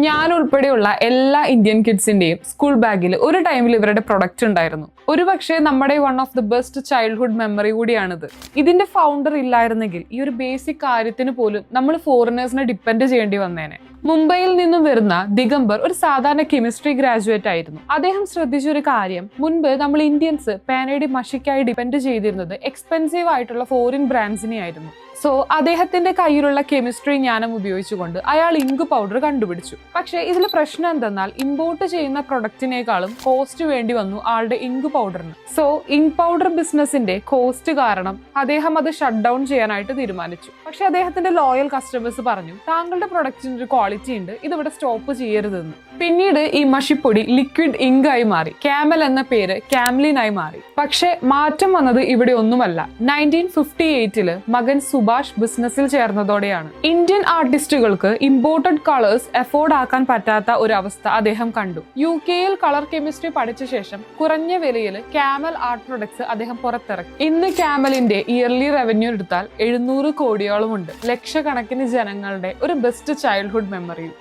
ഞാൻ ഉൾപ്പെടെയുള്ള എല്ലാ ഇന്ത്യൻ കിഡ്സിന്റെയും സ്കൂൾ ബാഗിൽ ഒരു ടൈമിൽ ഇവരുടെ പ്രൊഡക്റ്റ് ഉണ്ടായിരുന്നു. ഒരുപക്ഷെ നമ്മുടെ one of the best childhood memory കൂടിയാണിത്. ഇതിന്റെ ഫൗണ്ടർ ഇല്ലായിരുന്നെങ്കിൽ ഈ ഒരു ബേസിക് കാര്യത്തിന് പോലും നമ്മൾ ഫോറിനേഴ്സിനെ ഡിപ്പെൻഡ് ചെയ്യേണ്ടി വന്നേനെ. മുംബൈയിൽ നിന്നും വരുന്ന ദിഗംബർ ഒരു സാധാരണ കെമിസ്ട്രി ഗ്രാജുവേറ്റ് ആയിരുന്നു. അദ്ദേഹം ശ്രദ്ധിച്ചൊരു കാര്യം, മുൻപ് നമ്മൾ ഇന്ത്യൻസ് പേനയുടെ മഷിക്കായി ഡിപ്പെൻഡ് ചെയ്തിരുന്നത് എക്സ്പെൻസീവ് ആയിട്ടുള്ള ഫോറിൻ ബ്രാൻഡ്സിനെ ആയിരുന്നു. സോ അദ്ദേഹത്തിന്റെ കയ്യിലുള്ള കെമിസ്ട്രി ജ്ഞാനം ഉപയോഗിച്ചുകൊണ്ട് അയാൾ ഇങ്ക് പൗഡർ കണ്ടുപിടിച്ചു. പക്ഷേ ഇതിൽ പ്രശ്നം എന്തെന്നാൽ ഇമ്പോർട്ട് ചെയ്യുന്ന പ്രൊഡക്റ്റിനേക്കാളും കോസ്റ്റ് വേണ്ടി വന്നു ആളുടെ ഇങ്ക് പൗഡറിന്. സോ ഇങ്ക് പൗഡർ ബിസിനസിന്റെ കോസ്റ്റ് കാരണം അദ്ദേഹം അത് ഷട്ട് ഡൗൺ ചെയ്യാനായിട്ട് തീരുമാനിച്ചു. പക്ഷെ അദ്ദേഹത്തിന്റെ ലോയൽ കസ്റ്റമേഴ്സ് പറഞ്ഞു, താങ്കളുടെ പ്രൊഡക്റ്റിന് ഒരു ക്വാളിറ്റി ഉണ്ട്, ഇതിവിടെ സ്റ്റോപ്പ് ചെയ്യരുതെന്ന്. പിന്നീട് ഈ മഷിപ്പൊടി ലിക്വിഡ് ഇങ്ക് ആയി മാറി. ക്യാമൽ എന്ന പേര് ക്യാംലിൻ ആയി മാറി. പക്ഷെ മാറ്റം വന്നത് ഇവിടെ ഒന്നുമല്ല. 1958 മകൻ സുഭാഷ് ബിസിനസ്സിൽ ചേർന്നതോടെയാണ്. ഇന്ത്യൻ ആർട്ടിസ്റ്റുകൾക്ക് ഇമ്പോർട്ടഡ് കളേഴ്സ് എഫോർഡ് ആക്കാൻ പറ്റാത്ത ഒരു അവസ്ഥ അദ്ദേഹം കണ്ടു. UK-യിൽ കളർ കെമിസ്ട്രി പഠിച്ച ശേഷം കുറഞ്ഞ വിലയിൽ ക്യാമൽ ആർട്ട് പ്രൊഡക്ട്സ് അദ്ദേഹം പുറത്തിറക്കി. ഇന്ന് ക്യാമലിന്റെ ഇയർലി റവന്യൂ എടുത്താൽ 700 കോടിയോളം ഉണ്ട്. ലക്ഷക്കണക്കിന് ജനങ്ങളുടെ ഒരു ബെസ്റ്റ് ചൈൽഡ്ഹുഡ് മെമ്മറിയും.